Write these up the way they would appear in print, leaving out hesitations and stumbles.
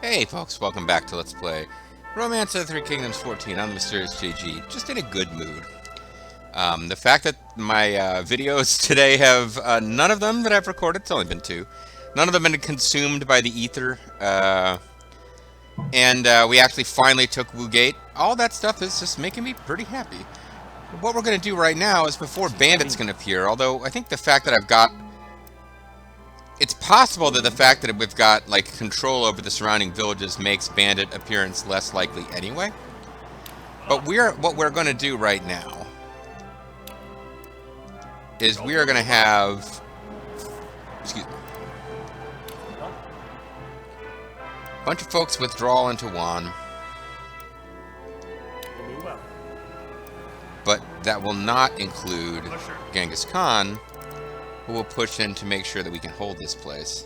Hey folks, welcome back to Let's Play Romance of the Three Kingdoms 14. I'm the Mysterious JG, just in a good mood. The fact that my videos today have none of them that I've recorded, it's only been two, none of them been consumed by the ether, and we actually finally took Woogate. All that stuff is just making me pretty happy. What we're going to do right now is before bandits can appear, although I think the fact that I've got... It's possible that the fact that we've got, like, control over the surrounding villages makes bandit appearance less likely anyway. But what we're going to do right now is we are going to have... Excuse me. A bunch of folks withdraw into Wan. But that will not include Genghis Khan, who will push in to make sure that we can hold this place.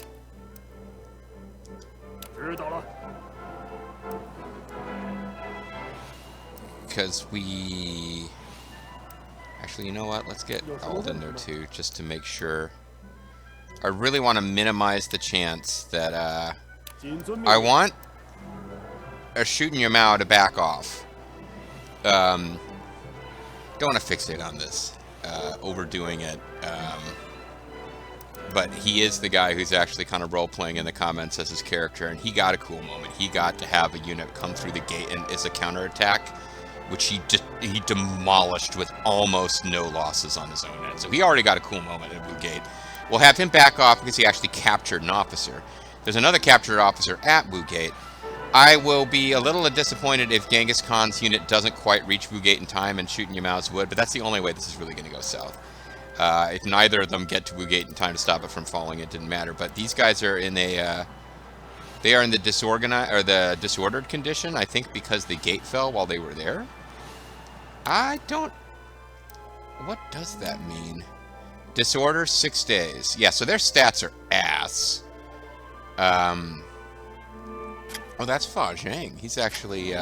Because we... Actually, you know what? Let's get Ald in there too, just to make sure. I really want to minimize the chance that, I want a shooting your mouth to back off. Don't want to fixate on this. Overdoing it. But he is the guy who's actually kind of role-playing in the comments as his character, and he got a cool moment. He got to have a unit come through the gate and as a counterattack, which he demolished with almost no losses on his own end. So he already got a cool moment at Blue Gate. We'll have him back off because he actually captured an officer. There's another captured officer at Blue Gate. I will be a little disappointed if Genghis Khan's unit doesn't quite reach Blue Gate in time and shooting Yamao's would, but that's the only way this is really going to go south. If neither of them get to Blue Gate in time to stop it from falling, it didn't matter. But these guys are in a, they are in the disordered condition, I think, because the gate fell while they were there. I don't... What does that mean? Disorder, 6 days. Yeah, so their stats are ass. Oh, that's Fa Zhang. He's actually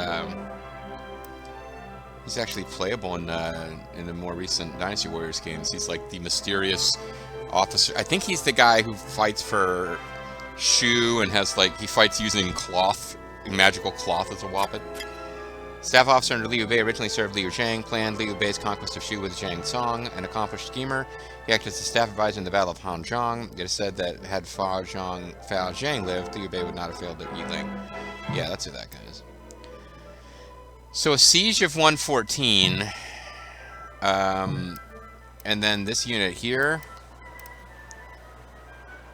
playable in the more recent Dynasty Warriors games. He's like the mysterious officer. I think he's the guy who fights for Shu and has like, he fights using cloth, magical cloth as a weapon. Staff officer under Liu Biao originally served Liu Zhang, planned Liu Bei's conquest of Shu with Zhang Song, an accomplished schemer. He acted as a staff advisor in the Battle of Hanzhong. It is said that had Fa Zhang lived, Liu Bei would not have failed at Yiling. Yeah, that's who that guy is. So a siege of 114, and then this unit here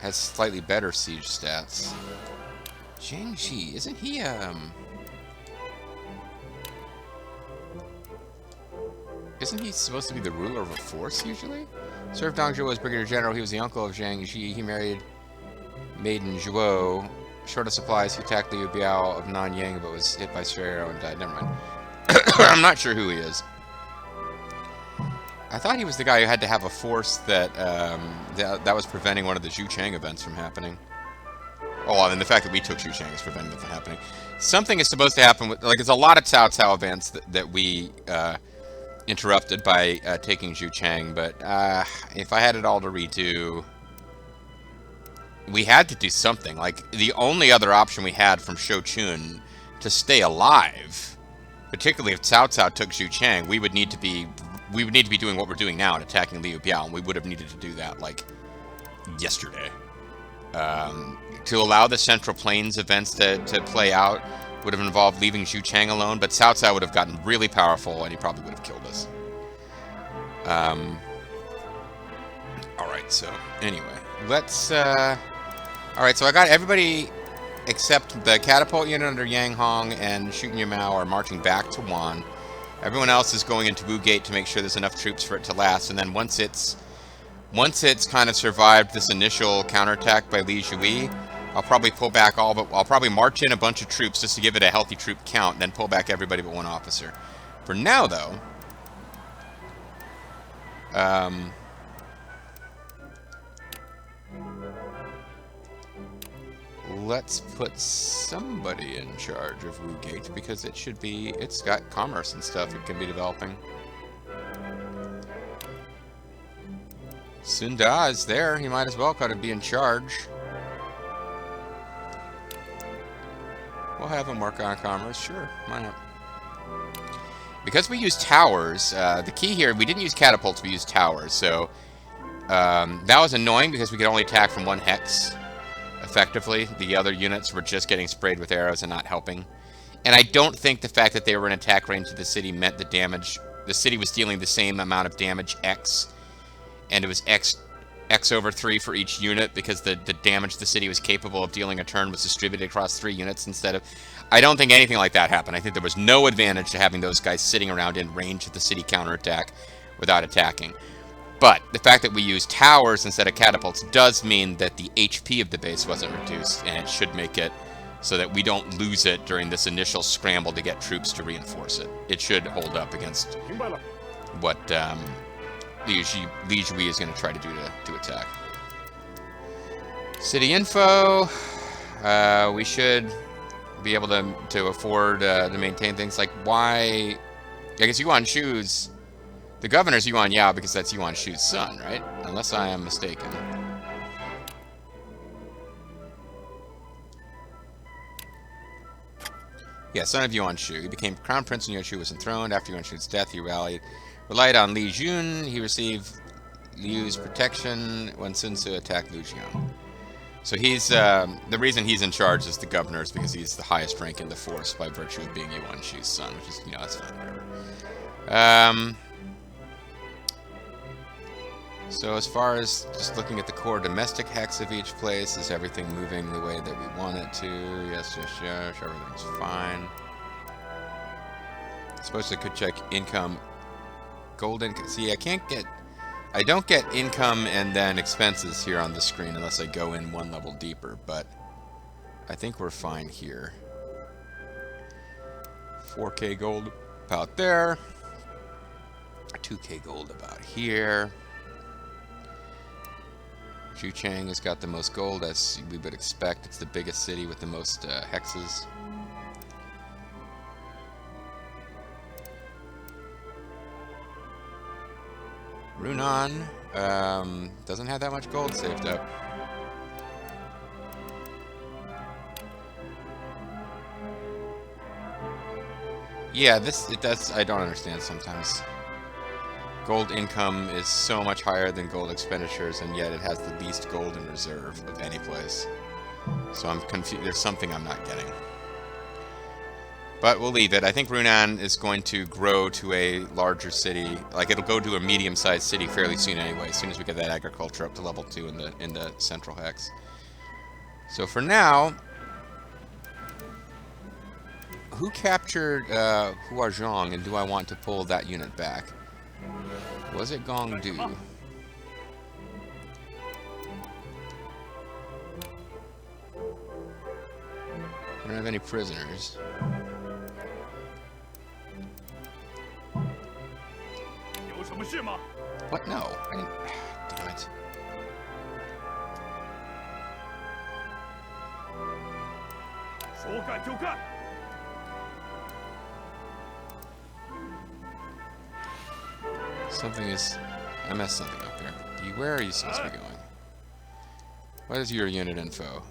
has slightly better siege stats. Zhang Ji, isn't he isn't he supposed to be the ruler of a force usually? Served Dongzhou as brigadier general. He was the uncle of Zhang Ji. He married maiden Zhuo. Short of supplies, he attacked Liu Biao of Nanyang, but was hit by stray arrow and died. Never mind. I'm not sure who he is. I thought he was the guy who had to have a force that that was preventing one of the Zhu Chang events from happening. Oh, and the fact that we took Zhu Chang is preventing it from happening. Something is supposed to happen with, like, there's a lot of Cao Cao events that we interrupted by taking Zhu Chang, but if I had it all to redo, we had to do something. Like, the only other option we had from Shou Chun to stay alive, particularly if Cao Cao took Zhu Chang, we would need to be doing what we're doing now and attacking Liu Biao, and we would have needed to do that like yesterday. To allow the Central Plains events to play out would have involved leaving Zhu Chang alone, but Cao Cao would have gotten really powerful and he probably would have killed us. Alright, so anyway, let's alright, so I got everybody except the catapult unit under Yang Hong and Shooting Yamao are marching back to Wan. Everyone else is going into Wu Gate to make sure there's enough troops for it to last, and then once it's kind of survived this initial counterattack by Li Jui, I'll probably pull back I'll probably march in a bunch of troops just to give it a healthy troop count, and then pull back everybody but one officer. For now, though, let's put somebody in charge of Wu Gate, because it's got commerce and stuff it can be developing. Sunda is there, he might as well kind of be in charge. We'll have him work on commerce, sure, why not? Because we use towers, the key here, we didn't use catapults, we used towers, so that was annoying because we could only attack from one hex, effectively. The other units were just getting sprayed with arrows and not helping. And I don't think the fact that they were in attack range of the city meant the damage. The city was dealing the same amount of damage, X, and it was X over 3 for each unit because the damage the city was capable of dealing a turn was distributed across 3 units instead of... I don't think anything like that happened. I think there was no advantage to having those guys sitting around in range of the city counterattack without attacking. But the fact that we use towers instead of catapults does mean that the HP of the base wasn't reduced, and it should make it so that we don't lose it during this initial scramble to get troops to reinforce it. It should hold up against what Liu Jui is going to try to do to attack. City info. We should be able to afford to maintain things like why... I guess Yuan Shu's... The governor's Yuan Yao because that's Yuan Shu's son, right? Unless I am mistaken. Yeah, son of Yuan Shu. He became crown prince when Yuan Shu was enthroned. After Yuan Shu's death, he relied on Li Jun. He received Liu's protection when Sun Tzu attacked Liu Jian. So he's, the reason he's in charge as the governor is because he's the highest rank in the force by virtue of being Yuan Shu's son, which is, you know, that's fine, whatever. So as far as just looking at the core domestic hex of each place, is everything moving the way that we want it to? Yes, yes, yes, everything's fine. I suppose I could check income, gold income. See, I don't get income and then expenses here on the screen unless I go in one level deeper, but I think we're fine here. 4K gold about there. 2K gold about here. Zhu Chang has got the most gold, as we would expect. It's the biggest city with the most hexes. Runan doesn't have that much gold saved up. Yeah, it does. I don't understand sometimes. Gold income is so much higher than gold expenditures, and yet it has the least gold in reserve of any place. So I'm confused. There's something I'm not getting. But we'll leave it. I think Runan is going to grow to a larger city. Like, it'll go to a medium-sized city fairly soon anyway, as soon as we get that agriculture up to level 2 in the central hex. So for now, who captured Huazhong, and do I want to pull that unit back? Was it Gongdu? I don't have any prisoners. What? No. I didn't. Damn it. Something is... I messed something up here. Where are you supposed to be going? What is your unit info?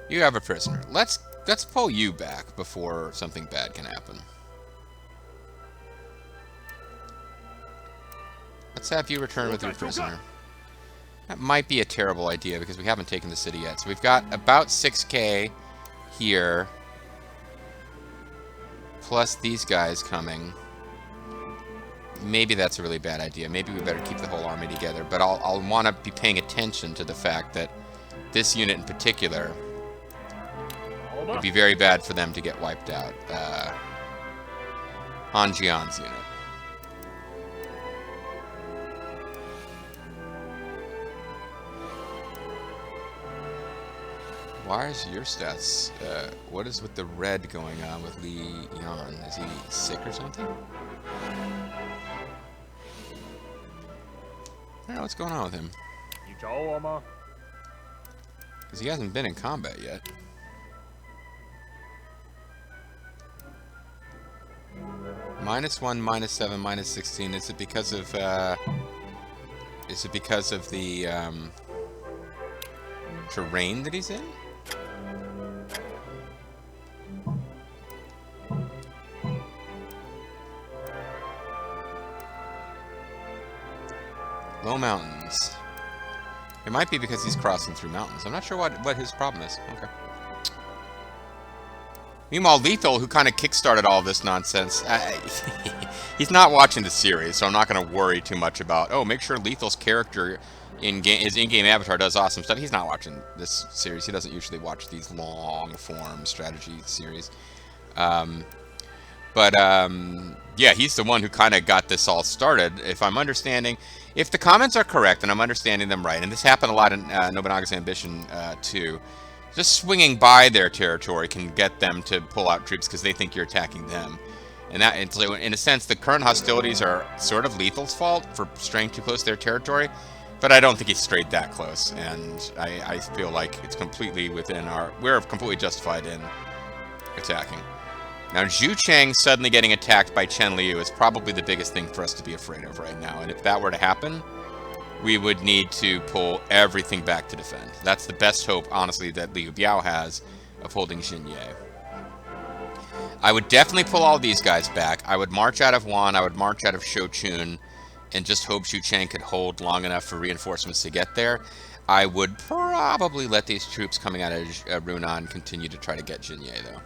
You have a prisoner. Let's pull you back before something bad can happen. Let's have you return with your prisoner. That might be a terrible idea because we haven't taken the city yet. So we've got about 6K here. Plus these guys coming. Maybe that's a really bad idea. Maybe we better keep the whole army together. But I'll want to be paying attention to the fact that this unit in particular would be very bad for them to get wiped out. Han Jian's unit. Why is your stats? What is with the red going on with Li Yan? Is he sick or something? I don't know what's going on with him. Because he hasn't been in combat yet. -1, -7, -16. Is it because of? Is it because of the terrain that he's in? Low mountains. It might be because he's crossing through mountains. I'm not sure what his problem is. Okay. Meanwhile, Lethal, who kind of kickstarted all this nonsense, he's not watching the series, so I'm not going to worry too much about, oh, make sure Lethal's character, his in-game avatar does awesome stuff. He's not watching this series. He doesn't usually watch these long-form strategy series. Yeah, he's the one who kind of got this all started. If I'm understanding, if the comments are correct and I'm understanding them right, and this happened a lot in Nobunaga's Ambition too, just swinging by their territory can get them to pull out troops because they think you're attacking them. And so in a sense, the current hostilities are sort of Lethal's fault for straying too close to their territory, but I don't think he's strayed that close, and I feel like it's completely within we're completely justified in attacking. Now, Zhu Cheng suddenly getting attacked by Chen Liu is probably the biggest thing for us to be afraid of right now, and if that were to happen, we would need to pull everything back to defend. That's the best hope, honestly, that Liu Biao has of holding Xinye. I would definitely pull all these guys back. I would march out of Wan, I would march out of Shochun, and just hope Zhu Cheng could hold long enough for reinforcements to get there. I would probably let these troops coming out of Runan continue to try to get Xinye, though.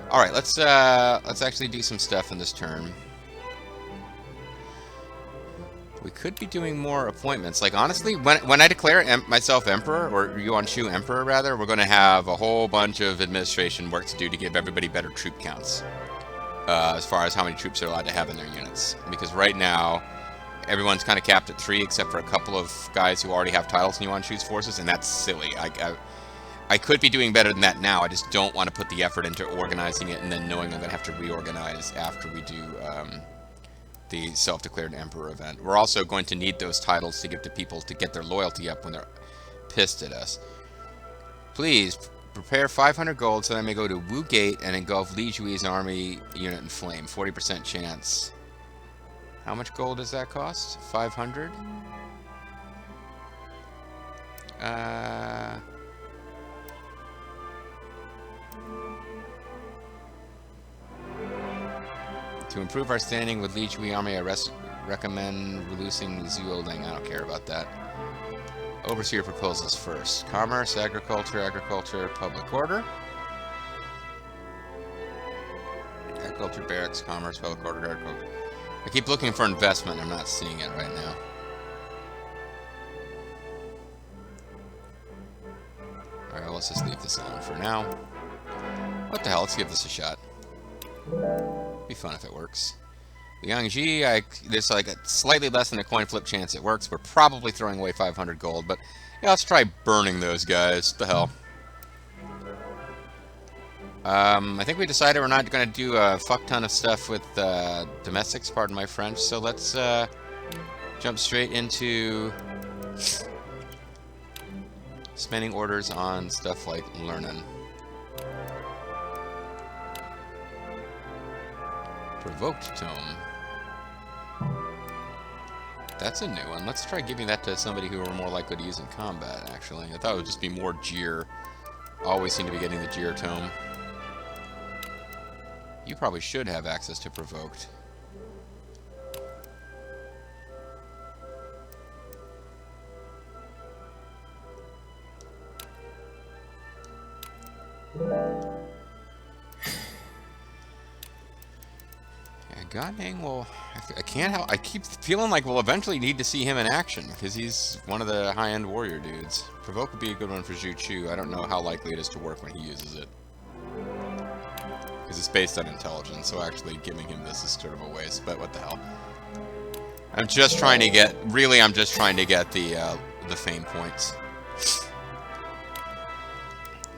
Alright, let's actually do some stuff in this turn. We could be doing more appointments. Like, honestly, when I declare myself Emperor, or Yuan Shu Emperor, rather, we're going to have a whole bunch of administration work to do to give everybody better troop counts. As far as how many troops they're allowed to have in their units. Because right now, everyone's kind of capped at 3, except for a couple of guys who already have titles in Yuan Shu's forces, and that's silly. I could be doing better than that now. I just don't want to put the effort into organizing it and then knowing I'm going to have to reorganize after we do the self-declared emperor event. We're also going to need those titles to give to people to get their loyalty up when they're pissed at us. Please prepare 500 gold so that I may go to Wu Gate and engulf Li Jui's army unit in flame. 40% chance. How much gold does that cost? 500? To improve our standing with Li Jui army, I recommend releasing Zhuo Ling. I don't care about that. Overseer proposals first. Commerce, agriculture, public order. Agriculture, barracks, commerce, public order, agriculture. I keep looking for investment. I'm not seeing it right now. Alright, well, let's just leave this on for now. What the hell? Let's give this a shot. Be fun if it works. Liangji, there's like a slightly less than a coin flip chance it works. We're probably throwing away 500 gold, but yeah, let's try burning those guys. What the hell? I think we decided we're not going to do a fuck ton of stuff with domestics, pardon my French, so let's jump straight into spending orders on stuff like learning. Provoked tome. That's a new one. Let's try giving that to somebody who are more likely to use in combat, actually. I thought it would just be more Jeer. Always seem to be getting the Jeer tome. You probably should have access to Provoked. God dang, well, I can't help. I keep feeling like we'll eventually need to see him in action because he's one of the high-end warrior dudes. Provoke would be a good one for Zhu Chu. I don't know how likely it is to work when he uses it because it's based on intelligence. So actually giving him this is sort of a waste. But what the hell? I'm just trying to get. Really, I'm just trying to get the fame points.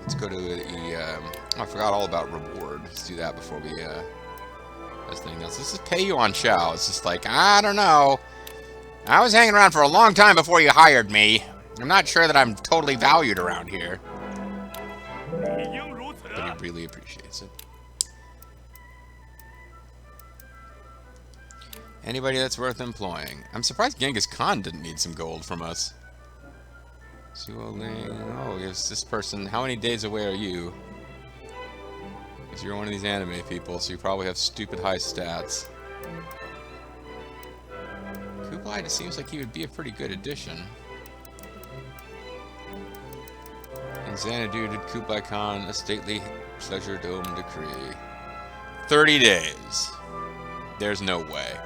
Let's go to the. I forgot all about reward. Let's do that before we. This is Pei Yuan Shao. It's just like, I don't know. I was hanging around for a long time before you hired me. I'm not sure that I'm totally valued around here. But he really appreciates it. Anybody that's worth employing. I'm surprised Genghis Khan didn't need some gold from us. Oh, is this person... How many days away are you? Because you're one of these anime people, so you probably have stupid high stats. Coup replied, it seems like he would be a pretty good addition. In Xanadu did Kublai Khan a stately pleasure dome decree. 30 days. There's no way.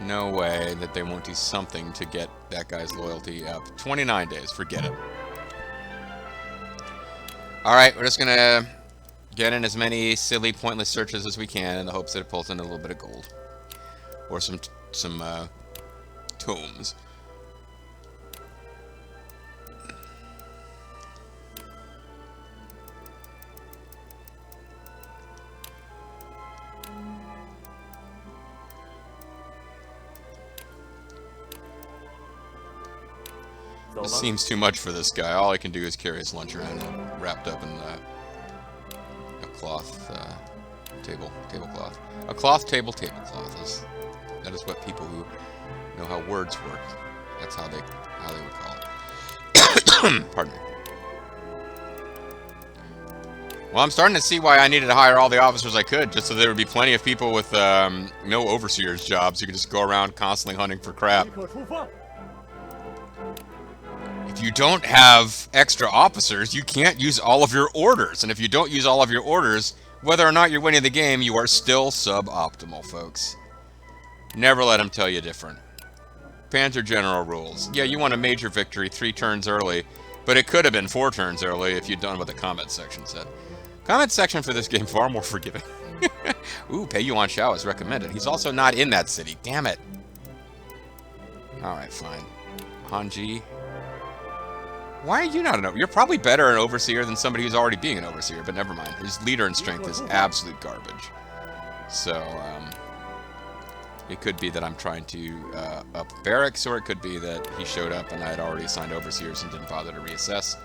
No way that they won't do something to get that guy's loyalty up. 29 days, forget it. Alright, we're just gonna get in as many silly, pointless searches as we can in the hopes that it pulls in a little bit of gold. Or some tomes. This seems too much for this guy. All I can do is carry his lunch around wrapped up in a cloth tablecloth. A cloth tablecloth. That is what people who know how words work. That's how they would call it. Pardon me. Well, I'm starting to see why I needed to hire all the officers I could, just so there would be plenty of people with no overseers jobs who could just go around constantly hunting for crap. If you don't have extra officers, you can't use all of your orders. And if you don't use all of your orders, whether or not you're winning the game, you are still suboptimal, folks. Never let them tell you different. Panzer General rules. Yeah, you want a major victory 3 turns early, but it could have been 4 turns early if you'd done what the comment section said. Comment section for this game far more forgiving. Ooh, Pei Yuan Shao is recommended. He's also not in that city. Damn it. Alright, fine. Hanji. Why are you not an overseer? You're probably better an overseer than somebody who's already being an overseer, but never mind. His leader and strength is absolute garbage. So, it could be that I'm trying to up barracks, or it could be that he showed up and I had already assigned overseers and didn't bother to reassess.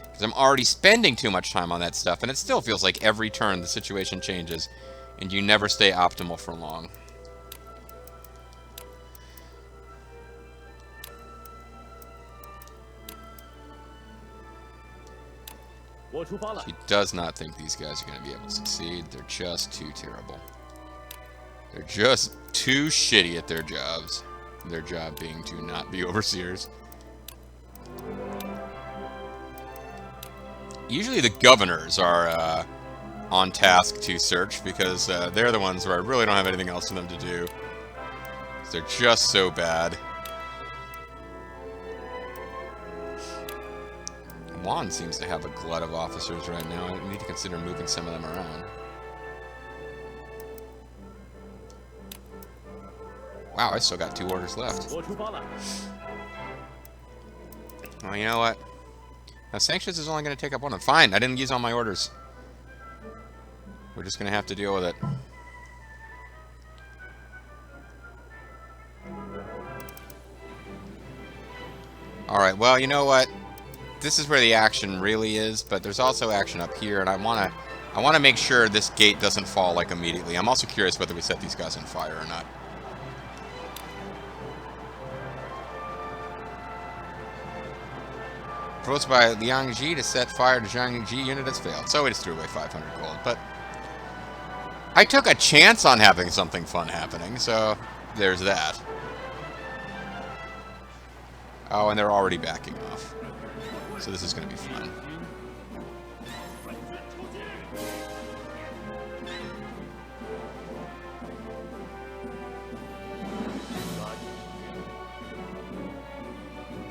Because I'm already spending too much time on that stuff, and it still feels like every turn the situation changes, and you never stay optimal for long. She does not think these guys are going to be able to succeed. They're just too terrible. They're just too shitty at their jobs. Their job being to not be overseers. Usually the governors are on task to search, because they're the ones where I really don't have anything else for them to do. They're just so bad. Juan seems to have a glut of officers right now. I need to consider moving some of them around. Wow, I still got 2 orders left. Well, you know what? Now, Sanctions is only going to take up 1 of them. Fine, I didn't use all my orders. We're just going to have to deal with it. Alright, well, you know what? This is where the action really is, but there's also action up here, and I want to make sure this gate doesn't fall like immediately. I'm also curious whether we set these guys on fire or not. Proposed by Liang Ji to set fire to Zhang Ji unit has failed, so it just threw away 500 gold. But I took a chance on having something fun happening, so there's that. Oh, and they're already backing off. So this is going to be fun.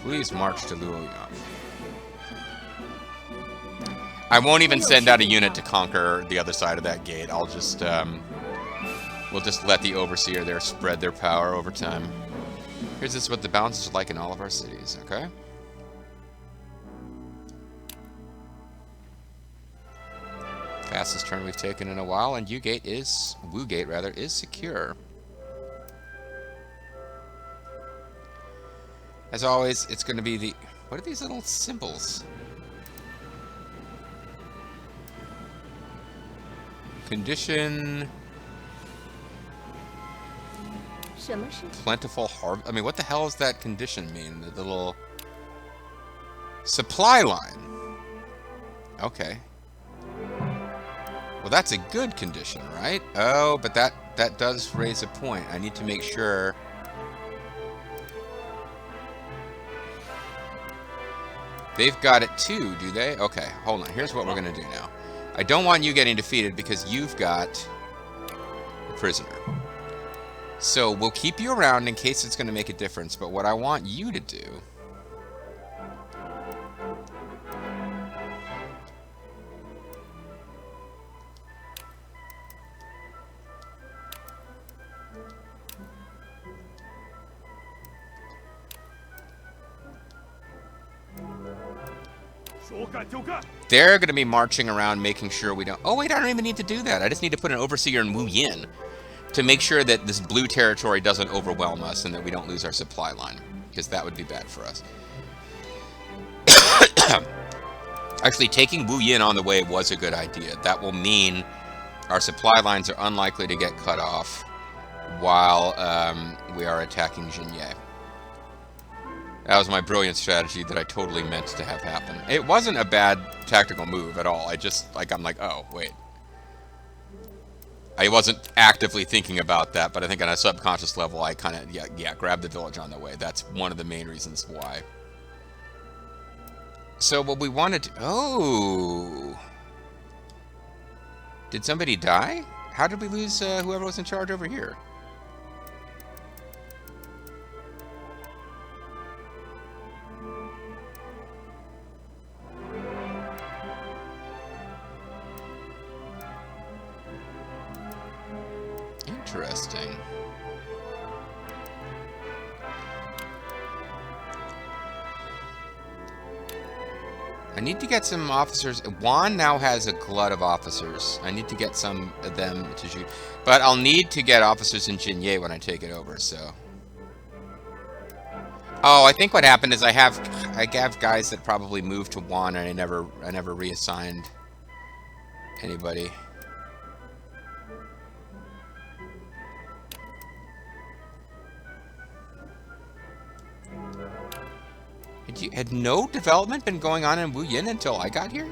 Please march to Luoyang. I won't even send out a unit to conquer the other side of that gate. I'll just, we'll just let the overseer there spread their power over time. Here's just what the balance is like in all of our cities, okay? Fastest turn we've taken in a while, and Wu-Gate is secure. As always, it's going to be the... What are these little symbols? Condition... Plentiful harvest. I mean, what the hell does that condition mean? The little... Supply line. Okay. Well, that's a good condition, right? Oh, but that does raise a point. I need to make sure They've got it too, do they? Okay, hold on. Here's what we're going to do now. I don't want you getting defeated because you've got a prisoner. So we'll keep you around in case it's going to make a difference, but what I want you to do... They're going to be marching around making sure we don't... Oh, wait, I don't even need to do that. I just need to put an overseer in Wu Yin to make sure that this blue territory doesn't overwhelm us and that we don't lose our supply line, because that would be bad for us. Actually, taking Wu Yin on the way was a good idea. That will mean our supply lines are unlikely to get cut off while we are attacking Jinye. That was my brilliant strategy that I totally meant to have happen. It wasn't a bad tactical move at all. I just, like, I'm like, oh, wait. I wasn't actively thinking about that, but I think on a subconscious level, I kind of, yeah, grabbed the village on the way. That's one of the main reasons why. So what we wanted to... Oh! Did somebody die? How did we lose whoever was in charge over here? Interesting. I need to get some officers. Juan now has a glut of officers. I need to get some of them to shoot. But I'll need to get officers in Jinye when I take it over, so. Oh, I think what happened is I have guys that probably moved to Juan and I never reassigned anybody. Had no development been going on in Wu Yin until I got here?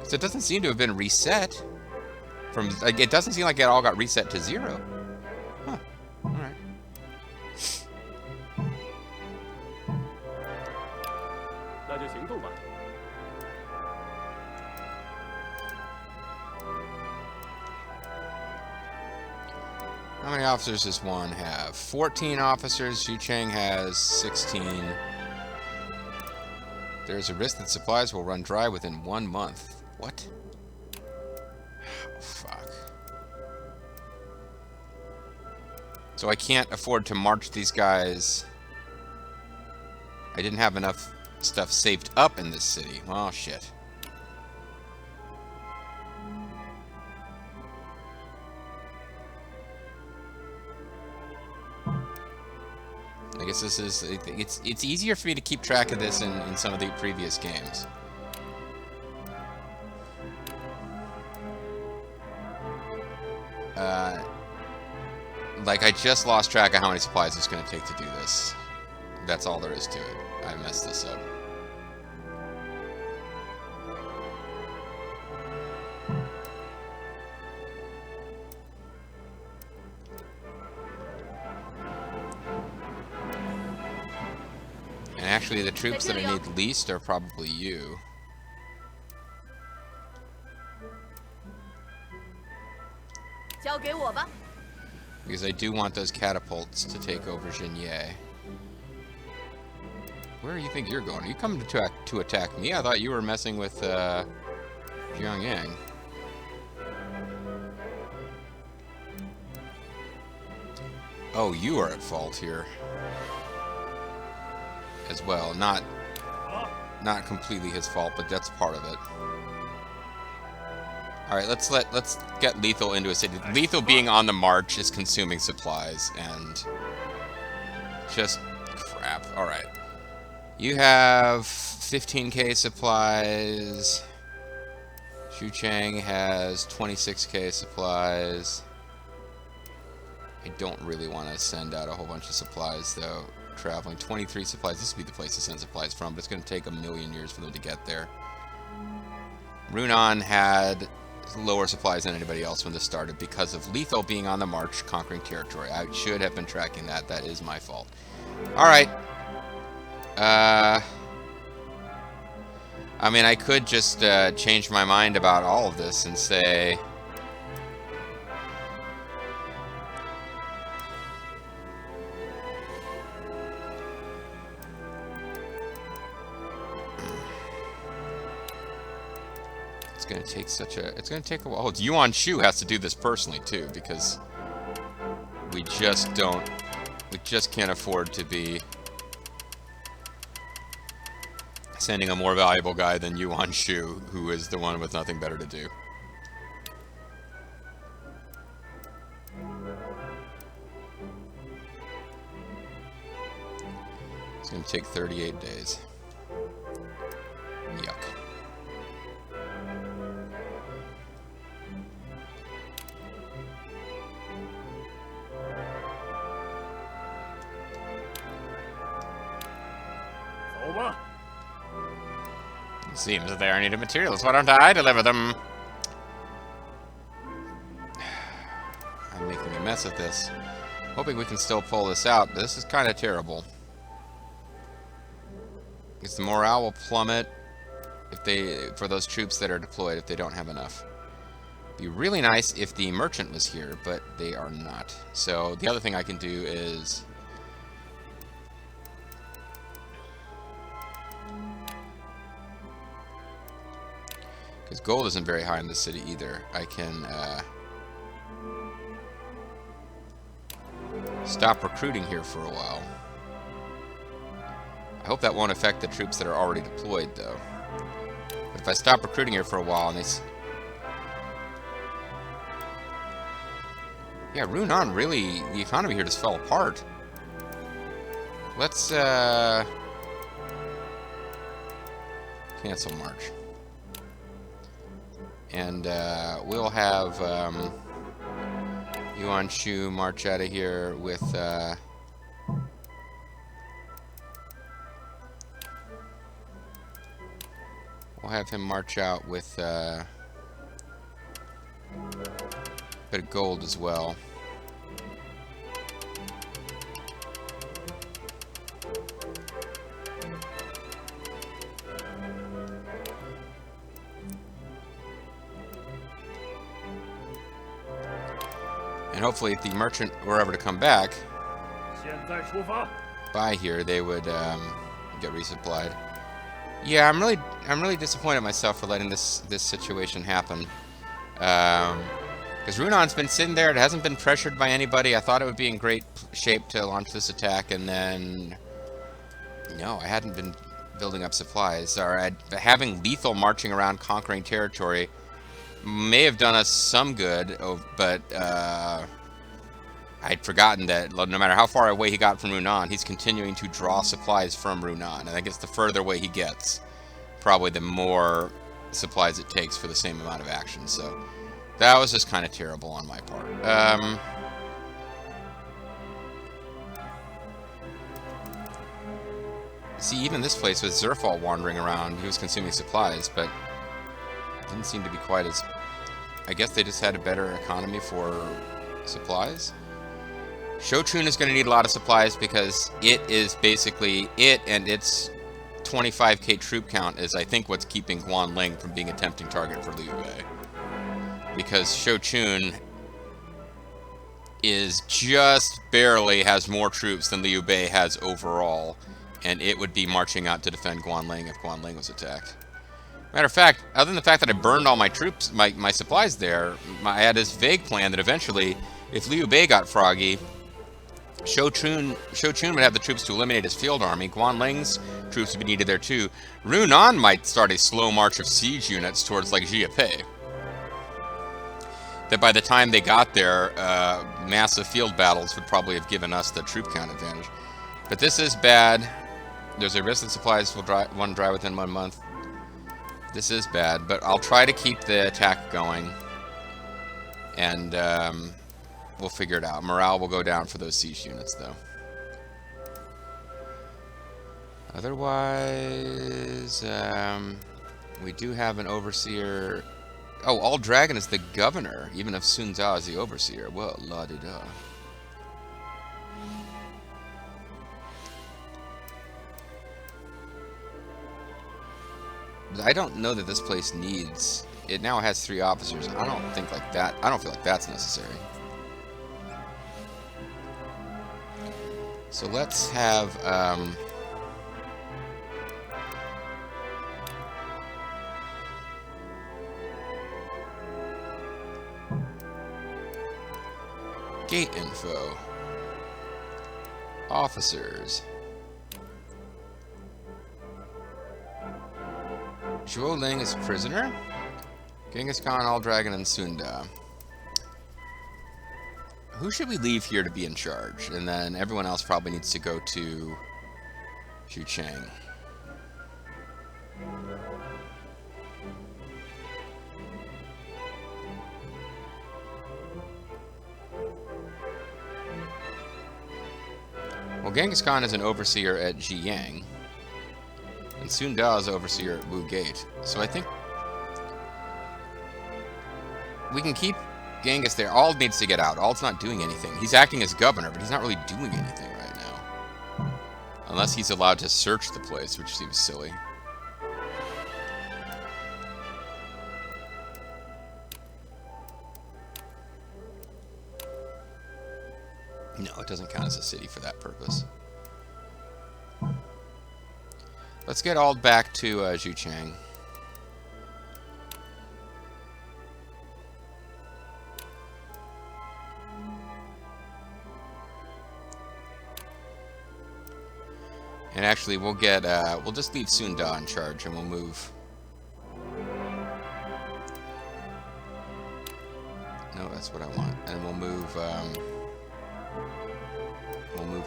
So it doesn't seem to have been reset. It doesn't seem like it all got reset to 0. Huh. Alright. How many officers does Juan have? 14 officers. Xu Cheng has 16. There is a risk that supplies will run dry within 1 month. What? Oh, fuck. So I can't afford to march these guys. I didn't have enough stuff saved up in this city. Oh, shit. I guess this is, it's easier for me to keep track of this in some of the previous games. Like, I just lost track of how many supplies it's going to take to do this. That's all there is to it. I messed this up. And actually, the troops that I need least are probably you. Because I do want those catapults to take over Jinye. Where do you think you're going? Are you coming to attack me? I thought you were messing with Jiangyang. Oh, you are at fault here as well. Not completely his fault, but that's part of it. All right, let's get Lethal into a city. Lethal being on the march is consuming supplies and just crap. All right, you have 15k supplies. Xu Cheng has 26k supplies. I don't really want to send out a whole bunch of supplies though. Traveling 23 supplies. This would be the place to send supplies from, but it's going to take 1,000,000 years for them to get there. Runan had lower supplies than anybody else when this started because of Lethal being on the march, conquering territory. I should have been tracking that. That is my fault. All right. I mean, I could just change my mind about all of this and say... It's going to take such a... It's going to take a while. Oh, Yuan Shu has to do this personally, too, because we just don't... We just can't afford to be sending a more valuable guy than Yuan Shu, who is the one with nothing better to do. It's going to take 38 days. Yuck. It seems that they are needed materials. Why don't I deliver them? I'm making a mess of this. Hoping we can still pull this out, but this is kind of terrible. Because the morale will plummet for those troops that are deployed if they don't have enough. It'd be really nice if the merchant was here, but they are not. So the other thing I can do is... Because gold isn't very high in the city either. I can stop recruiting here for a while. I hope that won't affect the troops that are already deployed, though. But if I stop recruiting here for a while and they... Yeah, Runan really... The economy here just fell apart. Let's, cancel March. And we'll have Yuan Shu march out of here with we'll have him march out with a bit of gold as well. And hopefully, if the merchant were ever to come back by here, they would get resupplied. Yeah, I'm really disappointed in myself for letting this situation happen. Because Runan's been sitting there; it hasn't been pressured by anybody. I thought it would be in great shape to launch this attack, and then no, I hadn't been building up supplies. Or having lethal marching around conquering territory may have done us some good, but I'd forgotten that no matter how far away he got from Runan, he's continuing to draw supplies from Runan. And I guess the further away he gets, probably the more supplies it takes for the same amount of action. So that was just kind of terrible on my part. See, even this place with Zerfall wandering around, he was consuming supplies, but didn't seem to be quite as... I guess they just had a better economy for supplies. Shochun is going to need a lot of supplies because it is basically... It and its 25k troop count is, I think, what's keeping Guanling from being a tempting target for Liu Bei. Because Shochun is just barely has more troops than Liu Bei has overall, and it would be marching out to defend Guanling if Guanling was attacked. Matter of fact, other than the fact that I burned all my troops, my supplies there, I had this vague plan that eventually, if Liu Bei got froggy, Shochun would have the troops to eliminate his field army. Guanling's troops would be needed there too. Runan might start a slow march of siege units towards like Jiepei. That by the time they got there, massive field battles would probably have given us the troop count advantage. But this is bad. There's a risk that supplies will dry within 1 month. This is bad, but I'll try to keep the attack going. And we'll figure it out. Morale will go down for those siege units, though. Otherwise, we do have an overseer. Oh, All Dragon is the governor, even if Sun Zhao is the overseer. Well, la-di-da. I don't know that this place needs... It now has 3 officers. I don't think like that. I don't feel like that's necessary. So let's have... gate info. Officers. Zhuo Ling is prisoner. Genghis Khan, All Dragon, and Sunda. Who should we leave here to be in charge? And then everyone else probably needs to go to Xu Chang. Well, Genghis Khan is an overseer at Jiyang. And Sun Da is overseer at Wu Gate. So I think we can keep Genghis there. Ald needs to get out. Ald's not doing anything. He's acting as governor, but he's not really doing anything right now. Unless he's allowed to search the place, which seems silly. No, it doesn't count as a city for that purpose. Let's get Ald back to Zhu Chang. And actually, we'll get, we'll just leave Sun Da in charge, and we'll move. No, that's what I want. And we'll move,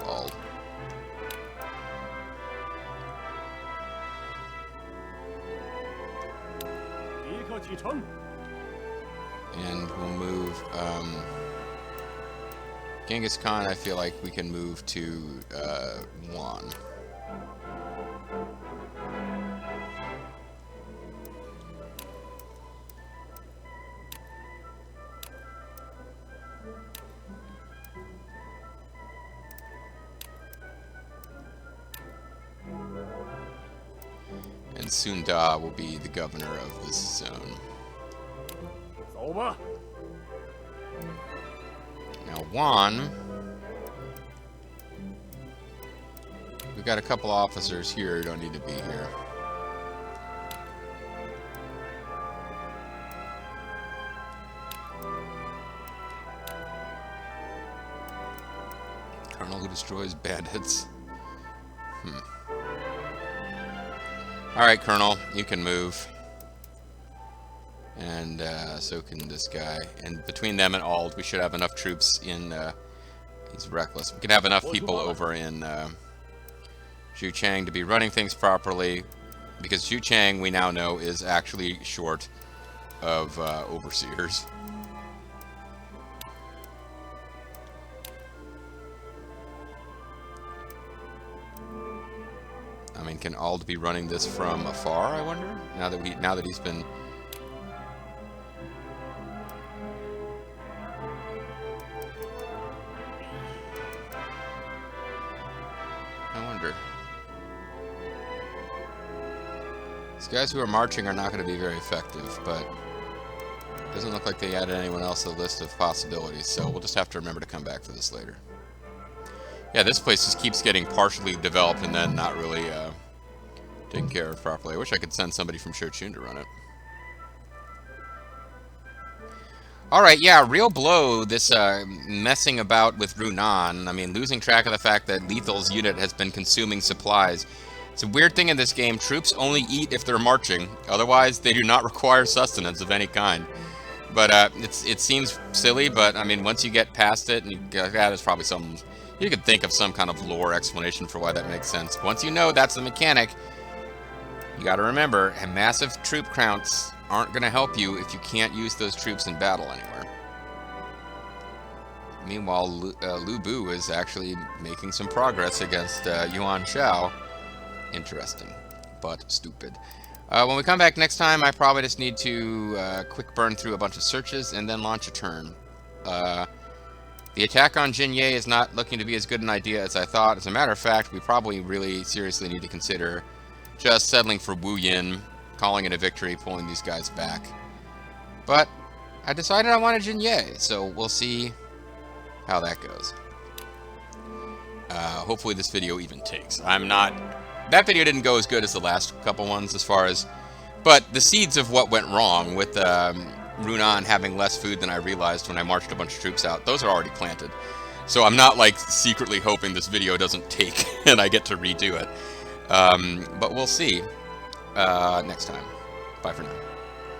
Ald. And we'll move, Genghis Khan, I feel like we can move to, Yuan. And Sun Da will be the governor of this zone. Now, Yuan, we've got a couple officers here who don't need to be here. Colonel who destroys bandits. Alright, Colonel, you can move. And so can this guy. And between them and Ald, we should have enough troops in... he's reckless. We can have enough people over in Zhu Chang to be running things properly. Because Zhu Chang, we now know, is actually short of overseers. I mean, can Ald be running this from afar, I wonder? Now that he's been... I wonder. These guys who are marching are not going to be very effective, but it doesn't look like they added anyone else to the list of possibilities, so we'll just have to remember to come back for this later. Yeah, this place just keeps getting partially developed and then not really taken care of properly. I wish I could send somebody from Shochun to run it. Alright, yeah, real blow, this messing about with Runan. I mean, losing track of the fact that Lethal's unit has been consuming supplies. It's a weird thing in this game. Troops only eat if they're marching. Otherwise, they do not require sustenance of any kind. But it seems silly, but I mean, once you get past it, and you get that, is probably some... You could think of some kind of lore explanation for why that makes sense. Once you know that's the mechanic, you got to remember, massive troop counts aren't going to help you if you can't use those troops in battle anywhere. Meanwhile, Liu Bu is actually making some progress against Yuan Shao. Interesting, but stupid. When we come back next time, I probably just need to quick burn through a bunch of searches and then launch a turn. The attack on Jinye is not looking to be as good an idea as I thought. As a matter of fact, we probably really seriously need to consider just settling for Wu Yin calling it a victory, pulling these guys back. But I decided I wanted Jinye, so we'll see how that goes. Hopefully this video even takes. That video didn't go as good as the last couple ones as far as, but the seeds of what went wrong with Runan having less food than I realized when I marched a bunch of troops out, those are already planted. So I'm not like secretly hoping this video doesn't take and I get to redo it. But we'll see next time. Bye for now.